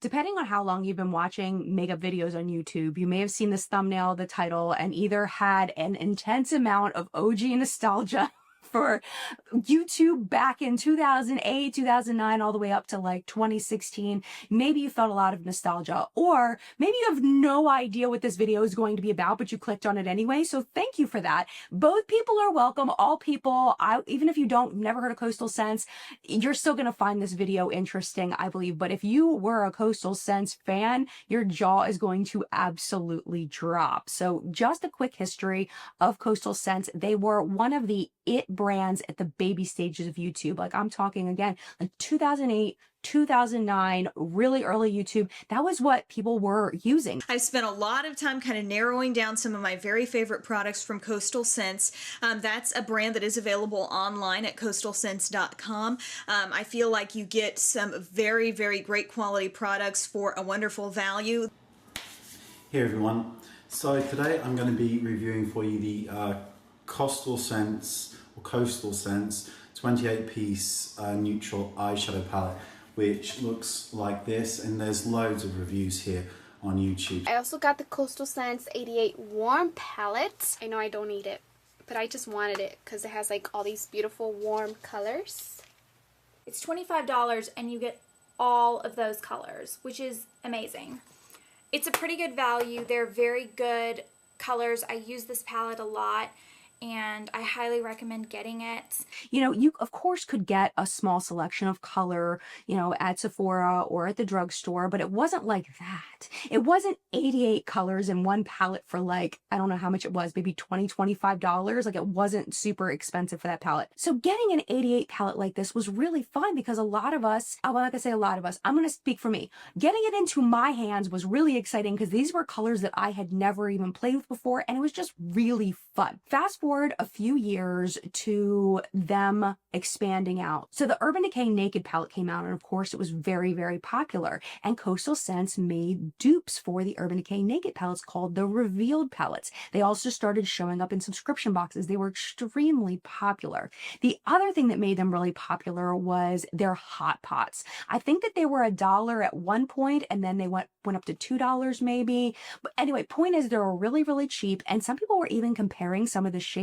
Depending on how long you've been watching makeup videos on YouTube, you may have seen this thumbnail, the title, and either had an intense amount of OG nostalgia for YouTube back in 2008, 2009, all the way up to like 2016. Maybe you felt a lot of nostalgia, or maybe you have no idea what this video is going to be about, but you clicked on it anyway. So thank you for that. Both people are welcome. All people, even if you never heard of Coastal Scents, you're still going to find this video interesting, I believe. But if you were a Coastal Scents fan, your jaw is going to absolutely drop. So just a quick history of Coastal Scents. They were one of the it brands at the baby stages of YouTube. Like, I'm talking again, like 2008, 2009, really early YouTube. That was what people were using. I've spent a lot of time kind of narrowing down some of my very favorite products from Coastal Scents. That's a brand that is available online at coastalscents.com. I feel like you get some very, very great quality products for a wonderful value. Hey everyone, so today I'm going to be reviewing for you the Coastal Scents 28 piece neutral eyeshadow palette, which looks like this, and there's loads of reviews here on YouTube. I also got the Coastal Scents 88 warm palette. I know I don't need it, but I just wanted it because it has like all these beautiful warm colors. It's $25 and you get all of those colors, which is amazing. It's a pretty good value. They're very good colors. I use this palette a lot, and I highly recommend getting it. You know, you of course could get a small selection of color, you know, at Sephora or at the drugstore, but it wasn't like that. It wasn't 88 colors in one palette for like, I don't know how much it was, maybe $20, $25. Like, it wasn't super expensive for that palette. So getting an 88 palette like this was really fun because a lot of us, well, like I say, a lot of us, I'm going to speak for me. Getting it into my hands was really exciting because these were colors that I had never even played with before, and it was just really fun. Fast forward a few years to them expanding out. So the Urban Decay Naked palette came out, and of course it was very, very popular. And Coastal Scents made dupes for the Urban Decay Naked palettes called the Revealed palettes. They also started showing up in subscription boxes. They were extremely popular. The other thing that made them really popular was their hot pots. I think that they were $1 at one point, and then they went up to $2 maybe. But anyway, point is, they were really, really cheap, and some people were even comparing some of the shades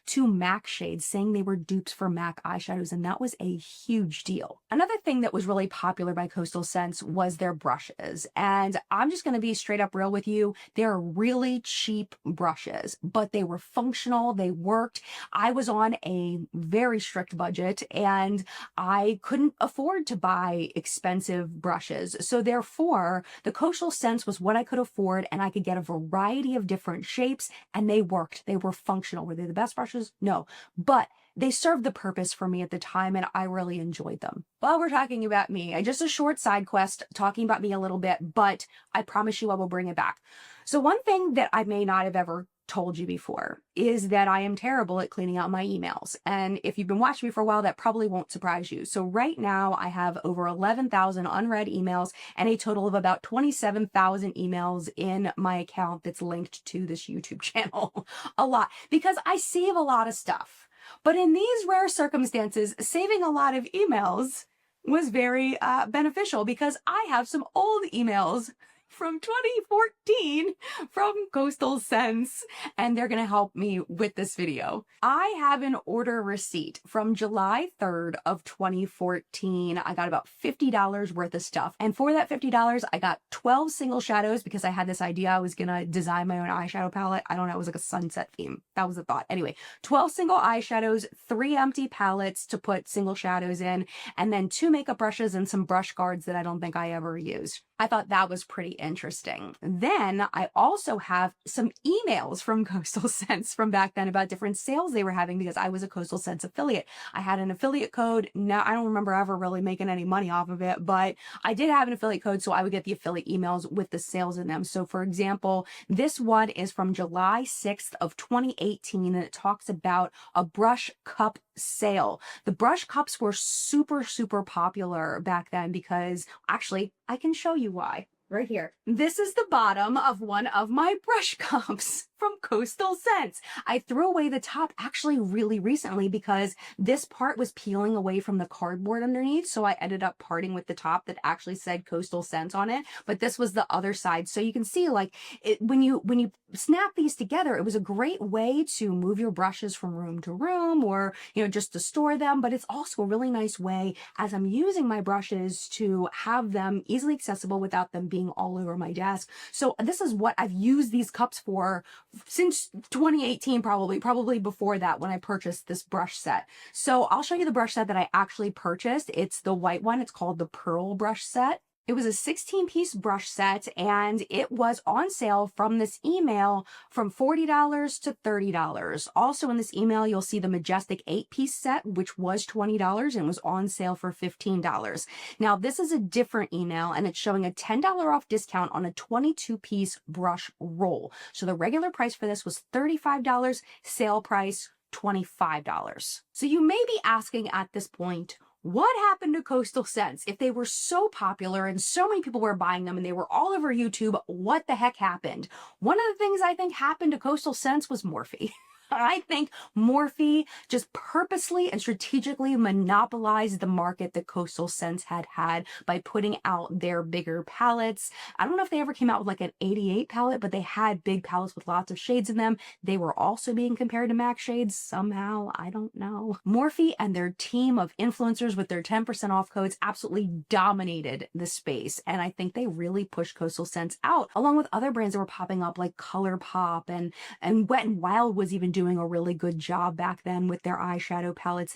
to MAC shades, saying they were dupes for MAC eyeshadows, and that was a huge deal. Another thing that was really popular by Coastal Scents was their brushes, and I'm just going to be straight up real with you. They're really cheap brushes, but they were functional, they worked. I was on a very strict budget, and I couldn't afford to buy expensive brushes, so therefore the Coastal Scents was what I could afford, and I could get a variety of different shapes, and they worked. They were functional. Were they the best brushes? No, but they served the purpose for me at the time, and I really enjoyed them. While we're talking about me, just a short side quest talking about me a little bit, but I promise you I will bring it back. So one thing that I may not have ever told you before is that I am terrible at cleaning out my emails. And if you've been watching me for a while, that probably won't surprise you. So right now I have over 11,000 unread emails and a total of about 27,000 emails in my account that's linked to this YouTube channel. A lot, because I save a lot of stuff. But in these rare circumstances, saving a lot of emails was very beneficial, because I have some old emails from 2014 from Coastal Scents, and they're going to help me with this video. I have an order receipt from July 3rd of 2014. I got about $50 worth of stuff, and for that $50 I got 12 single shadows, because I had this idea I was gonna design my own eyeshadow palette. I don't know, it was like a sunset theme. That was the thought. Anyway, 12 single eyeshadows, 3 empty palettes to put single shadows in, and then 2 makeup brushes and some brush guards that I don't think I ever used. I thought that was pretty interesting. Then I also have some emails from Coastal Scents from back then about different sales they were having, because I was a Coastal Scents affiliate. I had an affiliate code. Now, I don't remember ever really making any money off of it, but I did have an affiliate code, so I would get the affiliate emails with the sales in them. So for example, this one is from July 6th of 2018, and it talks about a brush cup sale. The brush cups were super, super popular back then, because actually I can show you why right here. This is the bottom of one of my brush cups from Coastal Scents. I threw away the top actually really recently because this part was peeling away from the cardboard underneath. So I ended up parting with the top that actually said Coastal Scents on it. But this was the other side. So you can see like when you snap these together, it was a great way to move your brushes from room to room or, just to store them. But it's also a really nice way as I'm using my brushes to have them easily accessible without them being all over my desk. So this is what I've used these cups for since 2018, probably before that when I purchased this brush set. So I'll show you the brush set that I actually purchased. It's the white one. It's called the Pearl brush set. It was a 16-piece brush set, and it was on sale from this email from $40 to $30. Also in this email, you'll see the Majestic 8-piece set, which was $20 and was on sale for $15. Now, this is a different email, and it's showing a $10 off discount on a 22-piece brush roll. So the regular price for this was $35, sale price $25. So you may be asking at this point, what happened to Coastal Scents? If they were so popular and so many people were buying them and they were all over YouTube, what the heck happened? One of the things I think happened to Coastal Scents was Morphe. I think Morphe just purposely and strategically monopolized the market that Coastal Scents had by putting out their bigger palettes. I don't know if they ever came out with like an 88 palette, but they had big palettes with lots of shades in them. They were also being compared to MAC shades somehow. I don't know. Morphe and their team of influencers with their 10% off codes absolutely dominated the space. And I think they really pushed Coastal Scents out along with other brands that were popping up like ColourPop and Wet n Wild was even doing a really good job back then with their eyeshadow palettes.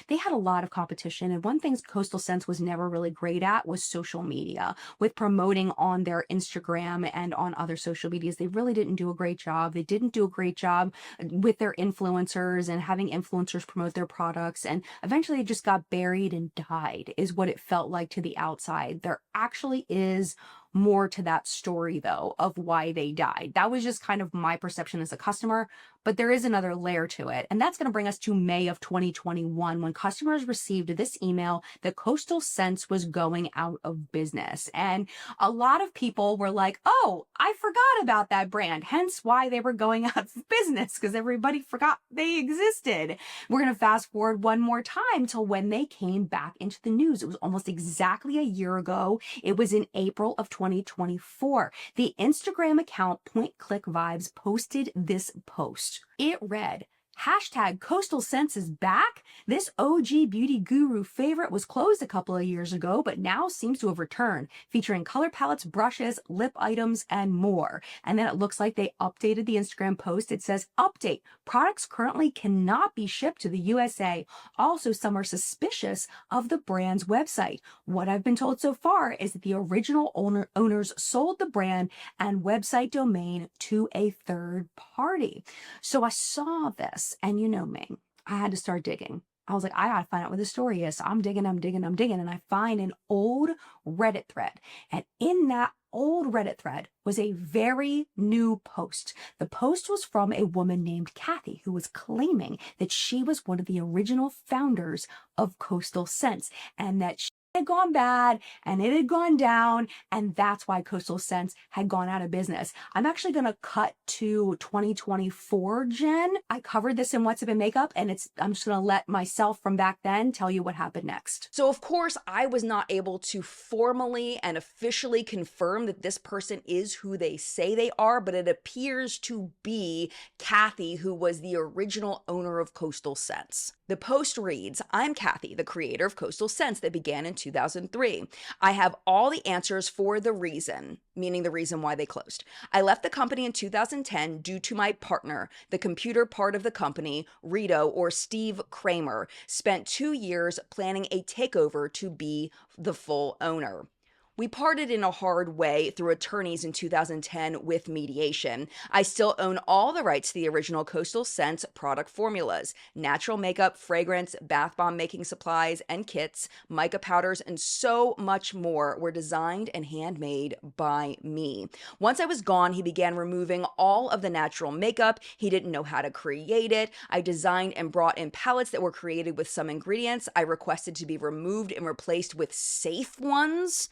They had a lot of competition. And one thing Coastal Scents was never really great at was social media, with promoting on their Instagram and on other social medias. They really didn't do a great job. They didn't do a great job with their influencers and having influencers promote their products. And eventually it just got buried and died, is what it felt like to the outside. There actually is more to that story though of why they died. That was just kind of my perception as a customer, but there is another layer to it. And that's going to bring us to May of 2021 when customers received this email that Coastal Scents was going out of business. And a lot of people were like, oh, I forgot about that brand. Hence why they were going out of business, because everybody forgot they existed. We're going to fast forward one more time till when they came back into the news. It was almost exactly a year ago. It was in April of 2024. The Instagram account Point Click Vibes posted this post. It read, Hashtag Coastal Scents is back. This OG beauty guru favorite was closed a couple of years ago, but now seems to have returned, featuring color palettes, brushes, lip items, and more. And then it looks like they updated the Instagram post. It says, update, products currently cannot be shipped to the USA. Also, some are suspicious of the brand's website. What I've been told so far is that the original owners sold the brand and website domain to a third party. So I saw this. And you know me, I had to start digging. I was like, I gotta find out what the story is. So I'm digging. And I find an old Reddit thread. And in that old Reddit thread was a very new post. The post was from a woman named Kathy, who was claiming that she was one of the original founders of Coastal Scents and that she had gone bad and it had gone down, and that's why Coastal Scents had gone out of business. I'm actually going to cut to 2024, Jen. I covered this in What's Up in Makeup, and I'm just going to let myself from back then tell you what happened next. So of course I was not able to formally and officially confirm that this person is who they say they are, but it appears to be Kathy, who was the original owner of Coastal Scents. The post reads, I'm Kathy, the creator of Coastal Scents that began in 2003. I have all the answers for the reason, meaning the reason why they closed. I left the company in 2010 due to my partner, the computer part of the company, Rito or Steve Kramer, spent 2 years planning a takeover to be the full owner. We parted in a hard way through attorneys in 2010 with mediation. I still own all the rights to the original Coastal Scents product formulas, natural makeup, fragrance, bath bomb making supplies and kits, mica powders, and so much more were designed and handmade by me. Once I was gone, he began removing all of the natural makeup. He didn't know how to create it. I designed and brought in palettes that were created with some ingredients I requested to be removed and replaced with safe ones.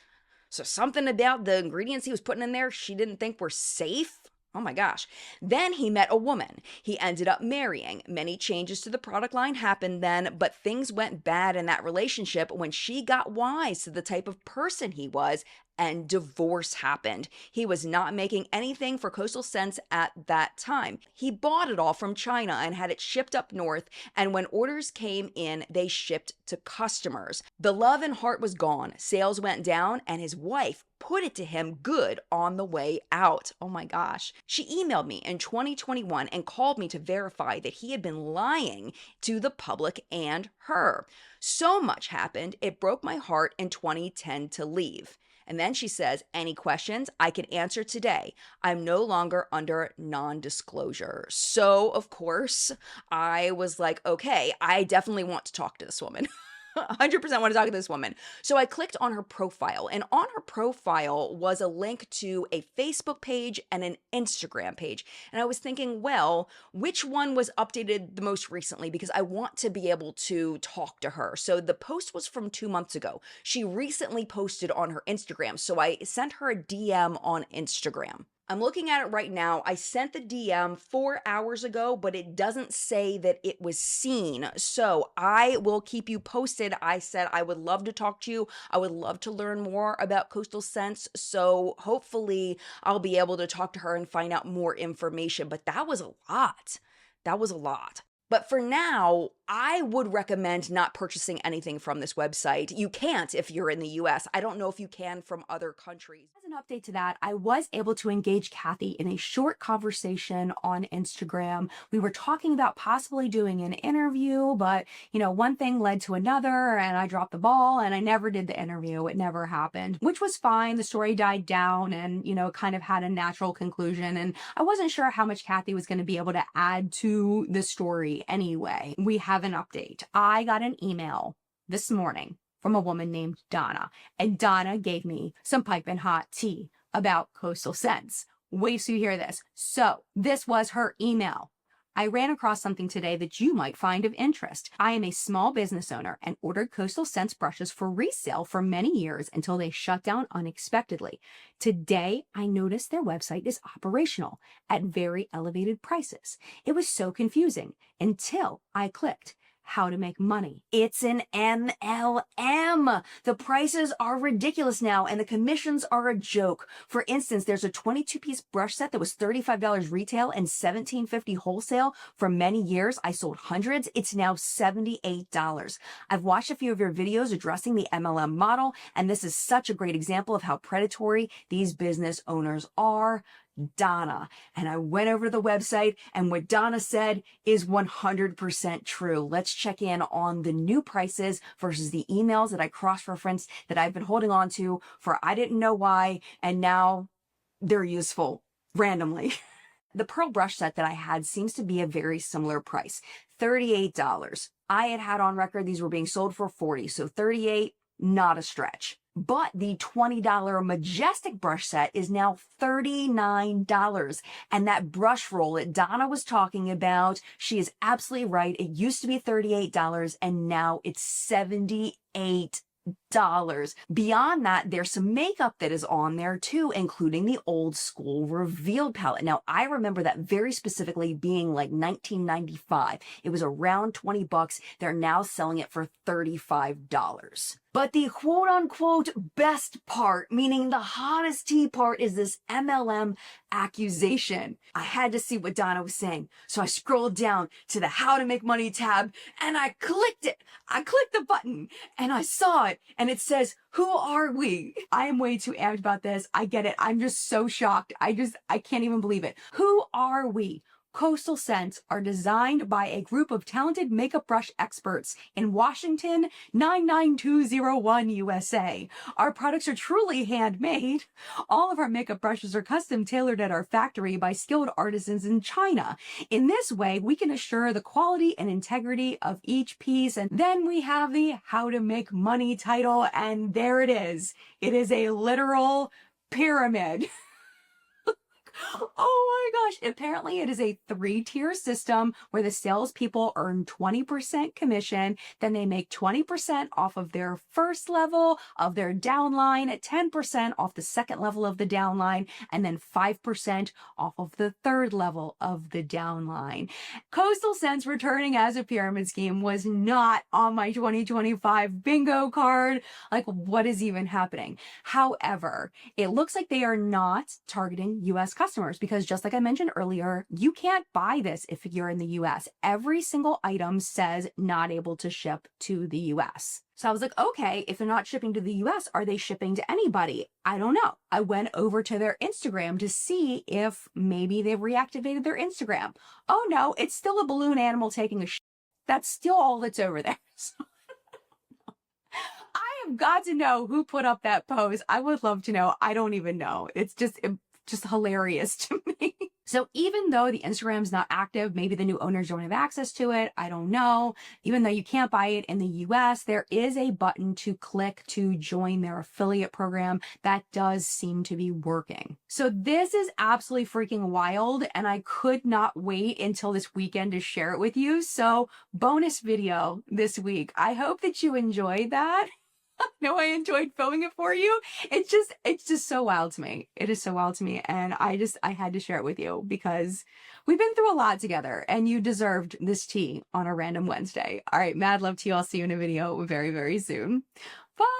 So something about the ingredients he was putting in there she didn't think were safe? Oh my gosh. Then he met a woman. He ended up marrying. Many changes to the product line happened then, but things went bad in that relationship when she got wise to the type of person he was, and divorce happened. He was not making anything for Coastal Scents at that time. He bought it all from China and had it shipped up north, and when orders came in, they shipped to customers. The love and heart was gone. Sales went down, and his wife put it to him good on the way out. Oh my gosh. She emailed me in 2021 and called me to verify that he had been lying to the public and her. So much happened, it broke my heart in 2010 to leave. And then she says, any questions I can answer today. I'm no longer under non-disclosure. So, of course, I was like, okay, I definitely want to talk to this woman. 100% want to talk to this woman. So I clicked on her profile, and on her profile was a link to a Facebook page and an Instagram page. And I was thinking, well, which one was updated the most recently? Because I want to be able to talk to her. So the post was from 2 months ago. She recently posted on her Instagram. So I sent her a DM on Instagram. I'm looking at it right now. I sent the DM 4 hours ago, but it doesn't say that it was seen. So I will keep you posted. I said I would love to talk to you. I would love to learn more about Coastal Scents. So hopefully I'll be able to talk to her and find out more information. But that was a lot. That was a lot. But for now, I would recommend not purchasing anything from this website. You can't if you're in the US. I don't know if you can from other countries. As an update to that, I was able to engage Kathy in a short conversation on Instagram. We were talking about possibly doing an interview, but one thing led to another and I dropped the ball and I never did the interview. It never happened, which was fine. The story died down and, kind of had a natural conclusion. And I wasn't sure how much Kathy was going to be able to add to the story anyway. We have an update. I got an email this morning from a woman named Donna, and Donna gave me some piping hot tea about Coastal Scents. Wait till you hear this. So this was her email. I ran across something today that you might find of interest. I am a small business owner and ordered Coastal Scents brushes for resale for many years until they shut down unexpectedly. Today, I noticed their website is operational at very elevated prices. It was so confusing until I clicked how to make money. It's an MLM. The prices are ridiculous now and the commissions are a joke. For instance, there's a 22-piece brush set that was $35 retail and $17.50 wholesale. For many years, I sold hundreds. It's now $78. I've watched a few of your videos addressing the MLM model, and this is such a great example of how predatory these business owners are. Donna. And I went over to the website, and what Donna said is 100% true. Let's check in on the new prices versus the emails that I cross-referenced that I've been holding on to for I didn't know why, and now they're useful randomly. The pearl brush set that I had seems to be a very similar price, $38. I had on record these were being sold for $40, so $38, not a stretch. But the $20 Majestic brush set is now $39. And that brush roll that Donna was talking about, she is absolutely right. It used to be $38 and now it's $78. Beyond that, there's some makeup that is on there too, including the old school revealed palette. Now, I remember that very specifically being like $19.95. It was around $20. They're now selling it for $35. But the quote unquote best part, meaning the hottest tea part, is this MLM accusation. I had to see what Donna was saying. So I scrolled down to the How to Make Money tab and I clicked it. I clicked the button and I saw it and it says, who are we? I am way too amped about this. I get it. I'm just so shocked. I can't even believe it. Who are we? Coastal Scents are designed by a group of talented makeup brush experts in Washington, 99201 USA. Our products are truly handmade. All of our makeup brushes are custom tailored at our factory by skilled artisans in China. In this way, we can assure the quality and integrity of each piece. And then we have the How to Make Money title, and there it is. It is a literal pyramid. Oh my gosh. Apparently, it is a 3-tier system where the salespeople earn 20% commission. Then they make 20% off of their first level of their downline, 10% off the second level of the downline, and then 5% off of the third level of the downline. Coastal Scents returning as a pyramid scheme was not on my 2025 bingo card. Like, what is even happening? However, it looks like they are not targeting US customers because, just like I mentioned earlier, you can't buy this if you're in the US. Every single item says not able to ship to the US. So I was like, okay, if they're not shipping to the US, are they shipping to anybody? I don't know. I went over to their Instagram to see if maybe they've reactivated their Instagram. Oh no, it's still a balloon animal taking a shit. That's still all that's over there. So I have got to know who put up that post. I would love to know. I don't even know. It's just hilarious to me. So even though the Instagram's not active, maybe the new owners don't have access to it. I don't know. Even though you can't buy it in the US, there is a button to click to join their affiliate program. That does seem to be working. So this is absolutely freaking wild, and I could not wait until this weekend to share it with you. So bonus video this week. I hope that you enjoyed that. No, I enjoyed filming it for you. It's just so wild to me. It is so wild to me. And I had to share it with you because we've been through a lot together and you deserved this tea on a random Wednesday. All right. Mad love to you. I'll see you in a video very, very soon. Bye.